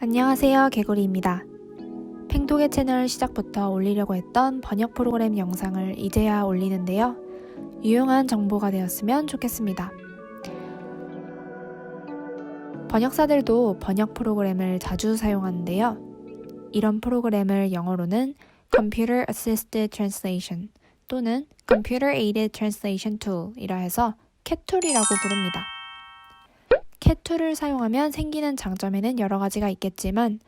안녕하세요, 개구리입니다. 팽톡의 채널 시작부터 올리려고 했던 번역 프로그램 영상을 이제야 올리는데요. 유용한 정보가 되었으면 좋겠습니다. 번역사들도 번역 프로그램을 자주 사용하는데요. 이런 프로그램을 영어로는 Computer Assisted Translation 또는 Computer Aided Translation Tool이라 해서 CAT-툴이라고 부릅니다. CAT-툴을 사용하면 생기는 장점에는 여러 가지가 있겠지만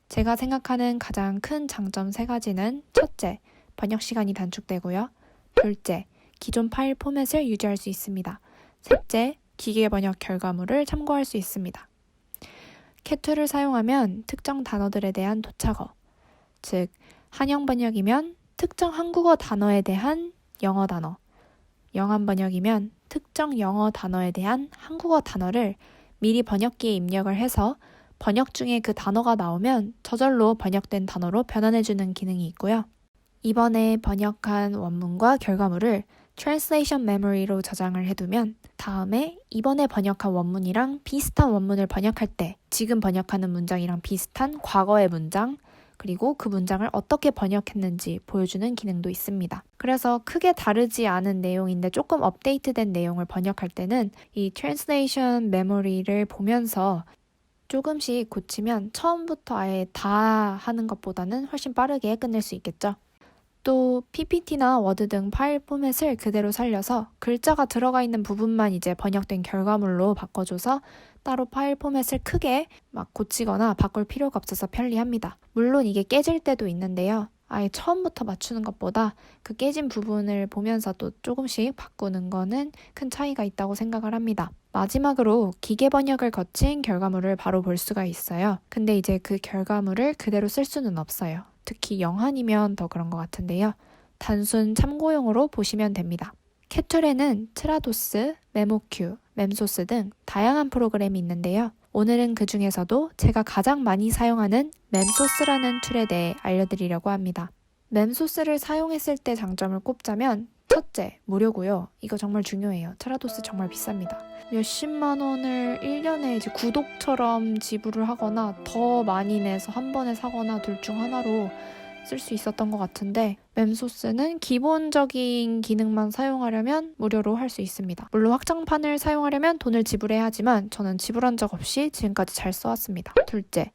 제가 생각하는 가장 큰 장점 3가지는 첫째, 번역 시간이 단축되고요. 둘째, 기존 파일 포맷을 유지할 수 있습니다. 셋째, 기계 번역 결과물을 참고할 수 있습니다. CAT-툴을 사용하면 특정 단어들에 대한 도착어, 즉 한영 번역이면 특정 한국어 단어에 대한 영어 단어, 영한 번역이면 특정 영어 단어에 대한 한국어 단어를 미리 번역기에 입력을 해서 번역 중에 그 단어가 나오면 저절로 번역된 단어로 변환해주는 기능이 있고요. 이번에 번역한 원문과 결과물을 Translation Memory로 저장을 해두면 다음에 이번에 번역한 원문이랑 비슷한 원문을 번역할 때 지금 번역하는 문장이랑 비슷한 과거의 문장 그리고 그 문장을 어떻게 번역했는지 보여주는 기능도 있습니다. 그래서 크게 다르지 않은 내용인데 조금 업데이트된 내용을 번역할 때는 이 Translation Memory를 보면서 조금씩 고치면 처음부터 아예 다 하는 것보다는 훨씬 빠르게 끝낼 수 있겠죠. 또 PPT나 워드 등 파일 포맷을 그대로 살려서 글자가 들어가 있는 부분만 이제 번역된 결과물로 바꿔줘서 따로 파일 포맷을 크게 막 고치거나 바꿀 필요가 없어서 편리합니다. 물론 이게 깨질 때도 있는데요. 아예 처음부터 맞추는 것보다 그 깨진 부분을 보면서 또 조금씩 바꾸는 거는 큰 차이가 있다고 생각을 합니다. 마지막으로 기계 번역을 거친 결과물을 바로 볼 수가 있어요. 근데 이제 그 결과물을 그대로 쓸 수는 없어요. 특히 영한이면 더 그런 것 같은데요. 단순 참고용으로 보시면 됩니다. CAT-툴에는 트라도스, 메모큐, mem소스 등 다양한 프로그램이 있는데요. 오늘은 그 중에서도 제가 가장 많이 사용하는 mem소스라는 툴에 대해 알려드리려고 합니다. mem소스를 사용했을 때 장점을 꼽자면 첫째, 무료고요. 이거 정말 중요해요. 트라도스 정말 비쌉니다. 몇십만 원을 1년에 이제 구독처럼 지불을 하거나 더 많이 내서 한 번에 사거나 둘 중 하나로 쓸 수 있었던 것 같은데 mem소스는 기본적인 기능만 사용하려면 무료로 할 수 있습니다. 물론 확장판을 사용하려면 돈을 지불해야 하지만 저는 지불한 적 없이 지금까지 잘 써왔습니다. 둘째,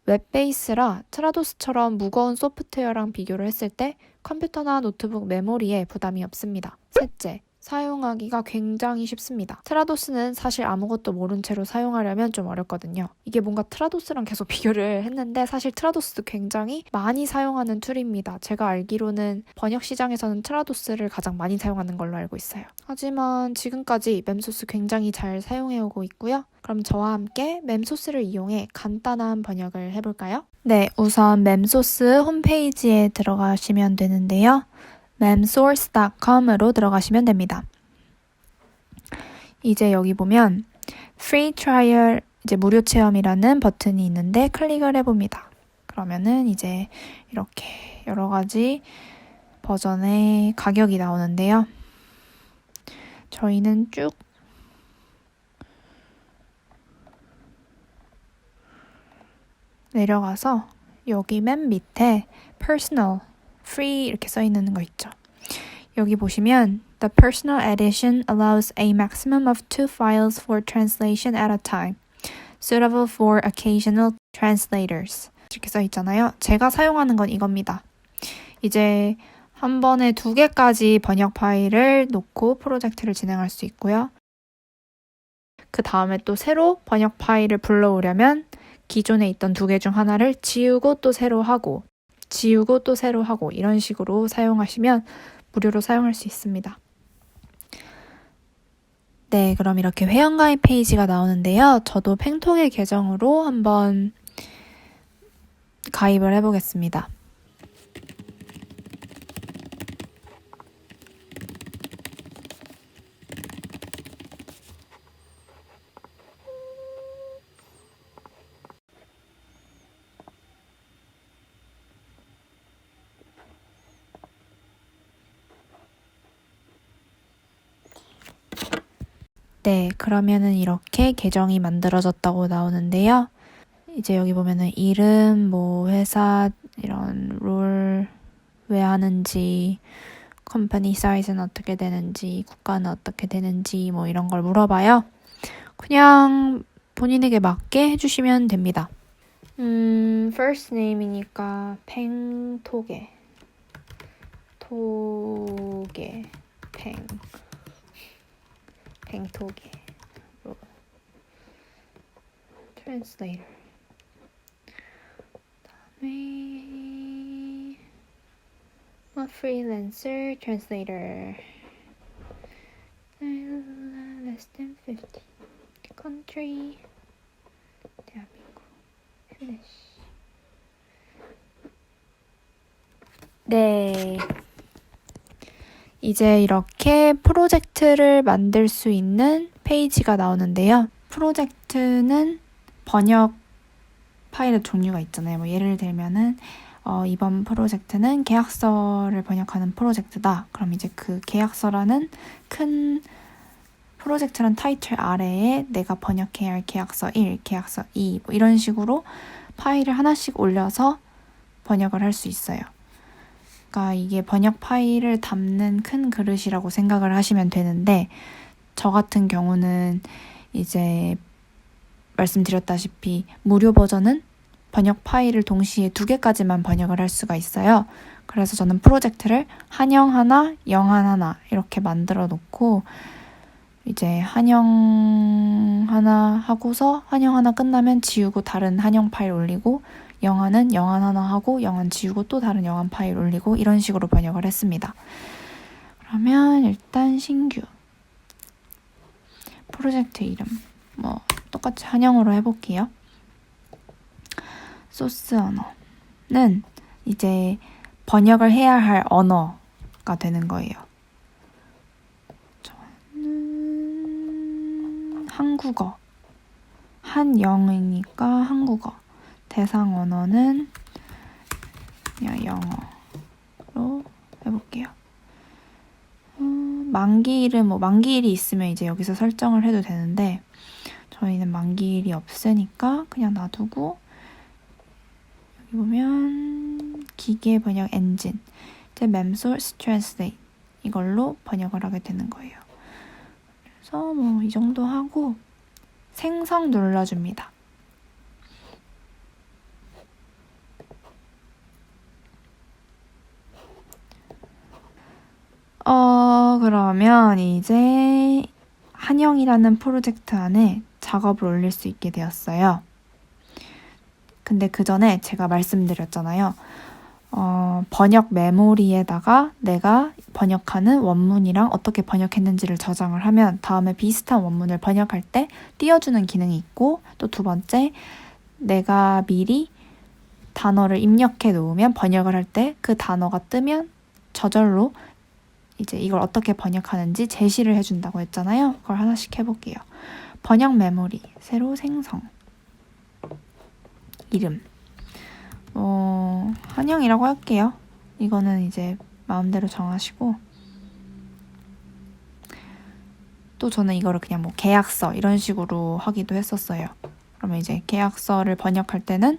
웹베이스라 트라도스처럼 무거운 소프트웨어랑 비교를 했을 때 컴퓨터나 노트북 메모리에 부담이 없습니다. 셋째, 사용하기가 굉장히 쉽습니다. 트라도스는 사실 아무것도 모른 채로 사용하려면 좀 어렵거든요. 이게 뭔가 트라도스랑 계속 비교를 했는데 사실 트라도스도 굉장히 많이 사용하는 툴입니다. 제가 알기로는 번역 시장에서는 트라도스를 가장 많이 사용하는 걸로 알고 있어요. 하지만 지금까지 mem소스 굉장히 잘 사용해오고 있고요. 그럼 저와 함께 mem소스를 이용해 간단한 번역을 해볼까요? 네, 우선 mem소스 홈페이지에 들어가시면 되는데요. memsource.com으로 들어가시면 됩니다. 이제 여기 보면 Free Trial, 이제 무료 체험이라는 버튼이 있는데 클릭을 해봅니다. 그러면은 이제 이렇게 여러 가지 버전의 가격이 나오는데요. 저희는 쭉 내려가서 여기 맨 밑에 Personal, Free 이렇게 써 있는 거 있죠. 여기 보시면 The Personal Edition allows a maximum of 2 files for translation at a time, suitable for occasional translators. 이렇게 써 있잖아요. 제가 사용하는 건 이겁니다. 이제 한 번에 2개까지 번역 파일을 놓고 프로젝트를 진행할 수 있고요. 그 다음에 또 새로 번역 파일을 불러오려면 기존에 있던 2개 중 하나를 지우고 또 새로 하고 지우고 또 새로 하고 이런 식으로 사용하시면 무료로 사용할 수 있습니다. 네, 그럼 이렇게 회원가입 페이지가 나오는데요. 저도 팽톡의 계정으로 한번 가입을 해보겠습니다. 네, 그러면은 이렇게 계정이 만들어졌다고 나오는데요. 이제 여기 보면은 이름, 뭐 회사 이런 롤 왜 하는지, 컴퍼니 사이즈는 어떻게 되는지, 국가는 어떻게 되는지 뭐 이런 걸 물어봐요. 그냥 본인에게 맞게 해주시면 됩니다. first name이니까 팽토게, 팽토게, translator. 다음에 freelancer, translator. less than 50. country, 대한민국. finish. 네. 이제 이렇게 프로젝트를 만들 수 있는 페이지가 나오는데요. 프로젝트는 번역 파일의 종류가 있잖아요. 뭐 예를 들면은 이번 프로젝트는 계약서를 번역하는 프로젝트다. 그럼 이제 그 계약서라는 큰 프로젝트란 타이틀 아래에 내가 번역해야 할 계약서 1, 계약서 2, 뭐 이런 식으로 파일을 하나씩 올려서 번역을 할 수 있어요. 그러니까 이게 번역 파일을 담는 큰 그릇이라고 생각을 하시면 되는데, 저 같은 경우는 이제 말씀드렸다시피 무료 버전은 번역 파일을 동시에 2개까지만 번역을 할 수가 있어요. 그래서 저는 프로젝트를 한영 하나, 영한 하나 이렇게 만들어 놓고 이제 한영 하나 하고서 한영 하나 끝나면 지우고 다른 한영 파일 올리고, 영한은 영한 하나 하고 영한 지우고 또 다른 영한 파일 올리고 이런 식으로 번역을 했습니다. 그러면 일단 신규 프로젝트 이름 뭐 똑같이 한영으로 해볼게요. 소스 언어는 이제 번역을 해야 할 언어가 되는 거예요. 저는 한국어, 한영이니까 한국어. 대상 언어는 그냥 영어로 해볼게요. 만기일은 뭐 만기일이 있으면 이제 여기서 설정을 해도 되는데, 저희는 만기일이 없으니까 그냥 놔두고, 여기 보면 기계 번역 엔진, 이제 멤소스 트랜슬레이트 이걸로 번역을 하게 되는 거예요. 그래서 뭐 이 정도 하고 생성 눌러줍니다. 그러면 이제 한영이라는 프로젝트 안에 작업을 올릴 수 있게 되었어요. 근데 그 전에 제가 말씀드렸잖아요. 번역 메모리에다가 내가 번역하는 원문이랑 어떻게 번역했는지를 저장을 하면 다음에 비슷한 원문을 번역할 때 띄워주는 기능이 있고, 또 두 번째, 내가 미리 단어를 입력해 놓으면 번역을 할 때 그 단어가 뜨면 저절로 이제 이걸 어떻게 번역하는지 제시를 해준다고 했잖아요. 그걸 하나씩 해볼게요. 번역 메모리, 새로 생성. 이름. 한영이라고 할게요. 이거는 이제 마음대로 정하시고. 또 저는 이거를 그냥 뭐 계약서 이런 식으로 하기도 했었어요. 그러면 이제 계약서를 번역할 때는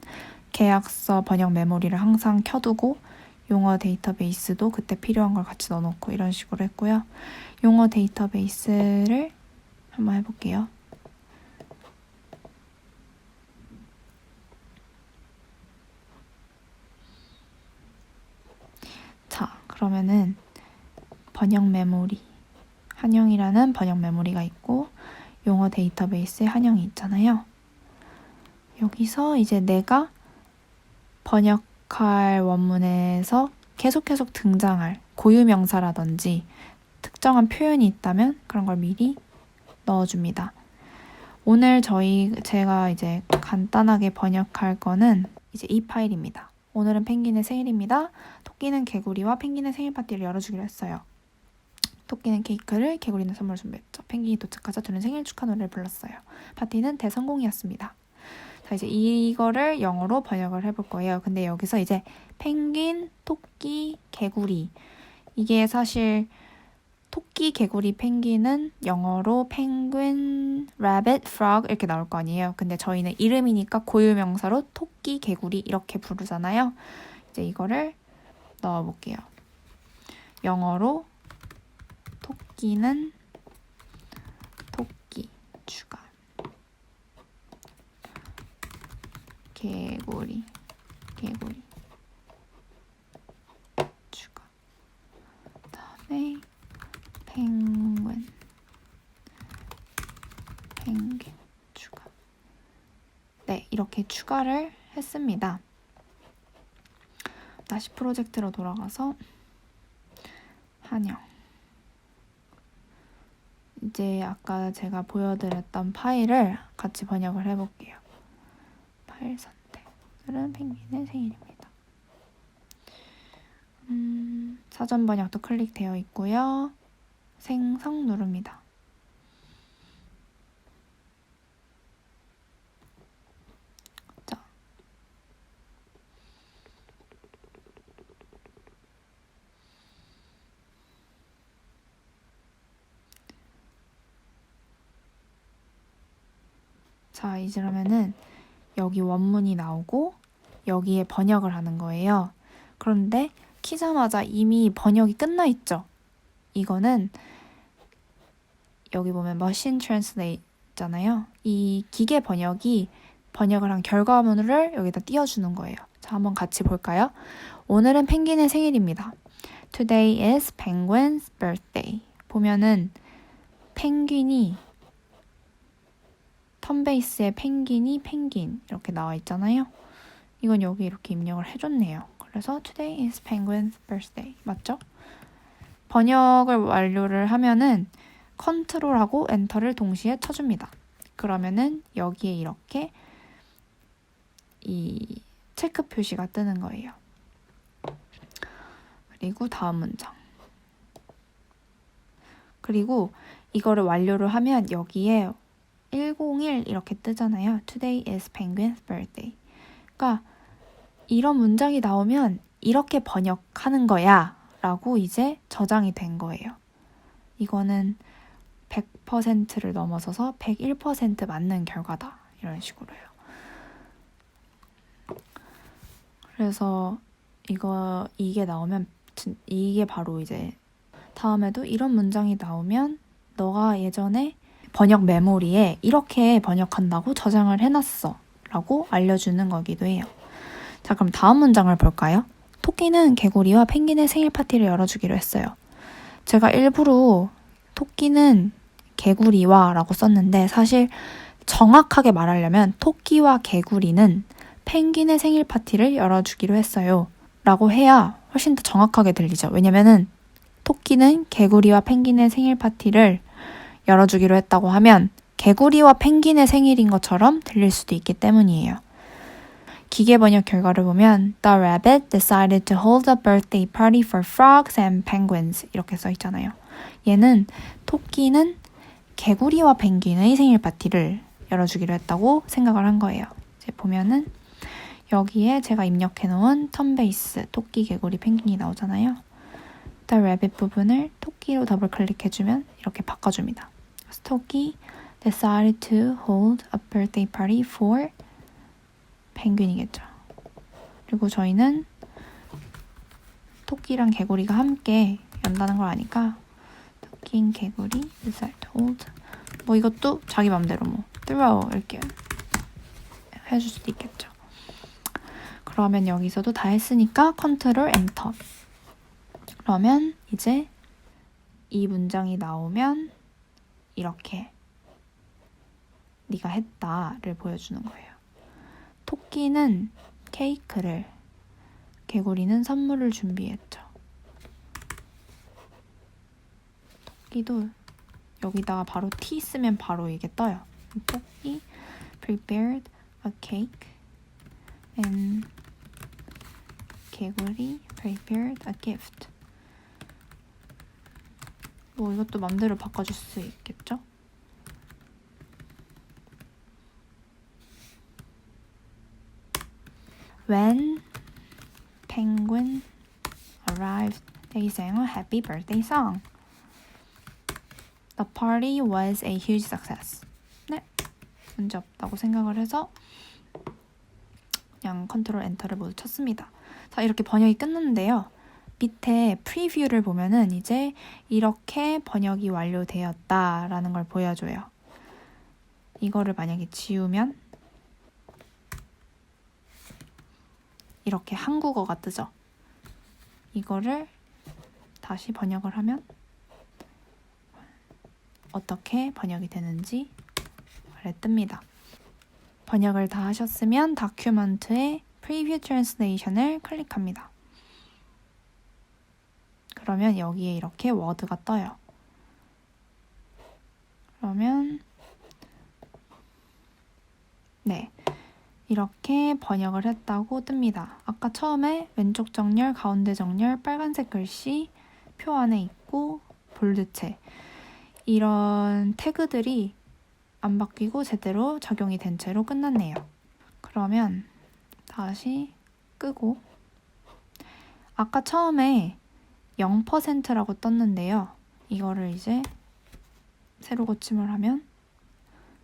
계약서 번역 메모리를 항상 켜두고, 용어 데이터베이스도 그때 필요한 걸 같이 넣어놓고 이런 식으로 했고요. 용어 데이터베이스를 한번 해볼게요. 자, 그러면은 번역 메모리, 한영이라는 번역 메모리가 있고 용어 데이터베이스에 한영이 있잖아요. 여기서 이제 내가 번역할 원문에서 계속 등장할 고유명사라든지 특정한 표현이 있다면 그런 걸 미리 넣어줍니다. 오늘 제가 이제 간단하게 번역할 거는 이제 이 파일입니다. 오늘은 펭귄의 생일입니다. 토끼는 개구리와 펭귄의 생일 파티를 열어주기로 했어요. 토끼는 케이크를, 개구리는 선물을 준비했죠. 펭귄이 도착하자 둘은 생일 축하 노래를 불렀어요. 파티는 대성공이었습니다. 자, 이제 이거를 영어로 번역을 해볼 거예요. 근데 여기서 이제 펭귄, 토끼, 개구리, 이게 사실 토끼, 개구리, 펭귄은 영어로 penguin, rabbit, frog 이렇게 나올 거 아니에요. 근데 저희는 이름이니까 고유명사로 토끼, 개구리 이렇게 부르잖아요. 이제 이거를 넣어볼게요. 영어로 토끼는 토끼 추가, 개구리 추가, 그다음에 펭귄 추가. 네, 이렇게 추가를 했습니다. 다시 프로젝트로 돌아가서 한영. 이제 아까 제가 보여드렸던 파일을 같이 번역을 해볼게요. 파일 선택. 오늘은 펭귄의 생일입니다. 사전 번역도 클릭되어 있고요. 생성 누릅니다. 자, 이제 그러면은 여기 원문이 나오고 여기에 번역을 하는 거예요. 그런데 키자마자 이미 번역이 끝나 있죠. 이거는 여기 보면 machine translate 있잖아요. 이 기계 번역을 한 결과물을 여기다 띄워주는 거예요. 자, 한번 같이 볼까요? 오늘은 펭귄의 생일입니다. Today is penguin's birthday. 보면은 펭귄이 턴베이스에 펭귄 이렇게 나와 있잖아요. 이건 여기 이렇게 입력을 해줬네요. 그래서 Today is penguin's birthday. 맞죠? 번역을 완료를 하면은 컨트롤하고 엔터를 동시에 쳐줍니다. 그러면은 여기에 이렇게 이 체크 표시가 뜨는 거예요. 그리고 다음 문장. 그리고 이거를 완료를 하면 여기에 101 이렇게 뜨잖아요. Today is penguin's birthday. 그러니까 이런 문장이 나오면 이렇게 번역하는 거야 라고 이제 저장이 된 거예요. 이거는 100%를 넘어서서 101% 맞는 결과다. 이런 식으로요. 그래서 이게 나오면 이게 바로 이제 다음에도 이런 문장이 나오면 너가 예전에 번역 메모리에 이렇게 번역한다고 저장을 해놨어 라고 알려주는 거기도 해요. 자, 그럼 다음 문장을 볼까요? 토끼는 개구리와 펭귄의 생일 파티를 열어주기로 했어요. 제가 일부러 토끼는 개구리와 라고 썼는데 사실 정확하게 말하려면 토끼와 개구리는 펭귄의 생일 파티를 열어주기로 했어요 라고 해야 훨씬 더 정확하게 들리죠. 왜냐면은 토끼는 개구리와 펭귄의 생일 파티를 열어주기로 했다고 하면 개구리와 펭귄의 생일인 것처럼 들릴 수도 있기 때문이에요. 기계 번역 결과를 보면 The rabbit decided to hold a birthday party for frogs and penguins 이렇게 써 있잖아요. 얘는 토끼는 개구리와 펭귄의 생일 파티를 열어주기로 했다고 생각을 한 거예요. 이제 보면은 여기에 제가 입력해 놓은 턴베이스 토끼, 개구리, 펭귄이 나오잖아요. The rabbit 부분을 토끼로 더블 클릭해주면 이렇게 바꿔줍니다. 토끼 decided to hold a birthday party for 펭귄이겠죠. 그리고 저희는 토끼랑 개구리가 함께 연다는 걸 아니까 토끼, 개구리 decide to hold 뭐 이것도 자기 맘대로 뭐 throw 이렇게 해줄 수도 있겠죠. 그러면 여기서도 다 했으니까 컨트롤 엔터. 그러면 이제 이 문장이 나오면 이렇게 네가 했다를 보여주는 거예요. 토끼는 케이크를, 개구리는 선물을 준비했죠. 토끼도 여기다가 바로 T 쓰면 바로 이게 떠요. 토끼 prepared a cake and 개구리 prepared a gift. 뭐 이것도 맘대로 바꿔줄 수 있겠죠? When penguin arrived, they sang a happy birthday song. The party was a huge success. 네, 문제 없다고 생각을 해서 그냥 컨트롤 엔터를 모두 쳤습니다. 자, 이렇게 번역이 끝났는데요. 밑에 프리뷰를 보면은 이제 이렇게 번역이 완료되었다라는 걸 보여줘요. 이거를 만약에 지우면 이렇게 한국어가 뜨죠. 이거를 다시 번역을 하면 어떻게 번역이 되는지 아래 뜹니다. 번역을 다 하셨으면 다큐먼트에 프리뷰 트랜스레이션을 클릭합니다. 그러면 여기에 이렇게 워드가 떠요. 그러면 네, 이렇게 번역을 했다고 뜹니다. 아까 처음에 왼쪽 정렬, 가운데 정렬, 빨간색 글씨, 표 안에 있고 볼드체 이런 태그들이 안 바뀌고 제대로 적용이 된 채로 끝났네요. 그러면 다시 끄고 아까 처음에 0%라고 떴는데요. 이거를 이제 새로 고침을 하면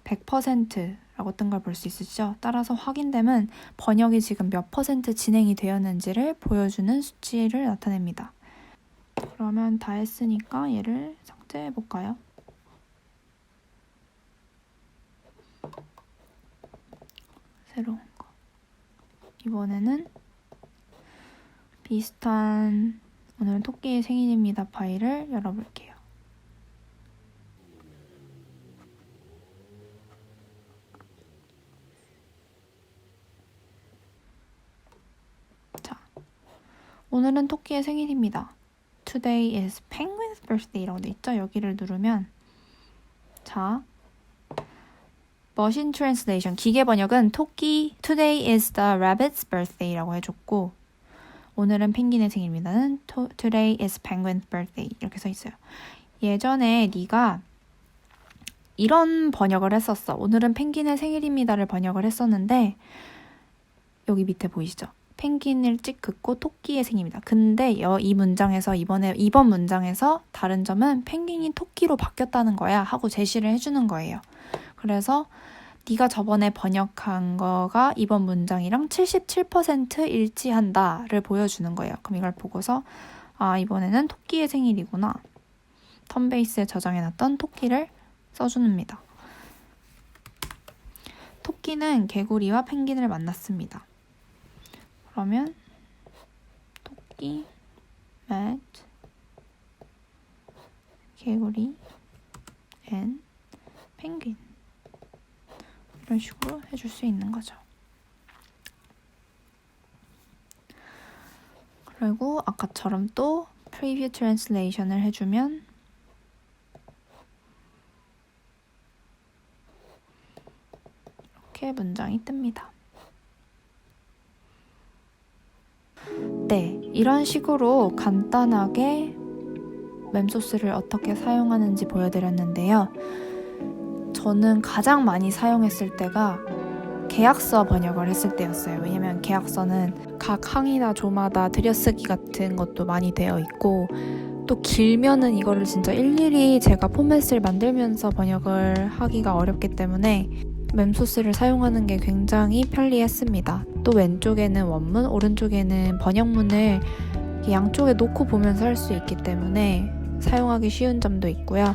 100%라고 뜬 걸 볼 수 있으시죠? 따라서 확인되면 번역이 지금 몇 % 진행이 되었는지를 보여주는 수치를 나타냅니다. 그러면 다 했으니까 얘를 삭제해 볼까요? 새로운 거. 이번에는 비슷한 오늘은 토끼의 생일입니다 파일을 열어볼게요. 자, 오늘은 토끼의 생일입니다. Today is penguin's birthday라고 돼 있죠? 여기를 누르면 자, 머신 트랜스레이션, 기계 번역은 토끼 Today is the rabbit's birthday라고 해줬고 오늘은 펭귄의 생일입니다는 Today is penguin's birthday 이렇게 써 있어요. 예전에 네가 이런 번역을 했었어. 오늘은 펭귄의 생일입니다를 번역을 했었는데 여기 밑에 보이시죠? 펭귄을 찍 긋고 토끼의 생일입니다. 근데 이 문장에서 이번 문장에서 다른 점은 펭귄이 토끼로 바뀌었다는 거야 하고 제시를 해주는 거예요. 그래서 네가 저번에 번역한 거가 이번 문장이랑 77% 일치한다를 보여주는 거예요. 그럼 이걸 보고서 아, 이번에는 토끼의 생일이구나. 턴베이스에 저장해놨던 토끼를 써줍니다. 토끼는 개구리와 펭귄을 만났습니다. 그러면 토끼, met, 개구리, and 펭귄 이런 식으로 해줄 수 있는 거죠. 그리고 아까처럼 또 preview translation을 해주면 이렇게 문장이 뜹니다. 네, 이런 식으로 간단하게 mem소스를 어떻게 사용하는지 보여드렸는데요. 저는 가장 많이 사용했을 때가 계약서 번역을 했을 때였어요. 왜냐면 계약서는 각 항이나 조마다 들여쓰기 같은 것도 많이 되어 있고 또 길면은 이거를 진짜 일일이 제가 포맷을 만들면서 번역을 하기가 어렵기 때문에 mem소스를 사용하는 게 굉장히 편리했습니다. 또 왼쪽에는 원문, 오른쪽에는 번역문을 양쪽에 놓고 보면서 할 수 있기 때문에 사용하기 쉬운 점도 있고요.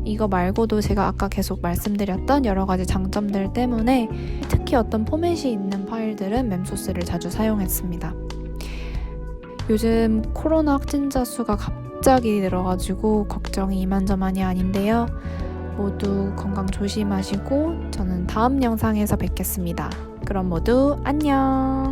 이거 말고도 제가 아까 계속 말씀드렸던 여러 가지 장점들 때문에 특히 어떤 포맷이 있는 파일들은 mem소스를 자주 사용했습니다. 요즘 코로나 확진자 수가 갑자기 늘어가지고 걱정이 이만저만이 아닌데요. 모두 건강 조심하시고 저는 다음 영상에서 뵙겠습니다. 그럼 모두 안녕!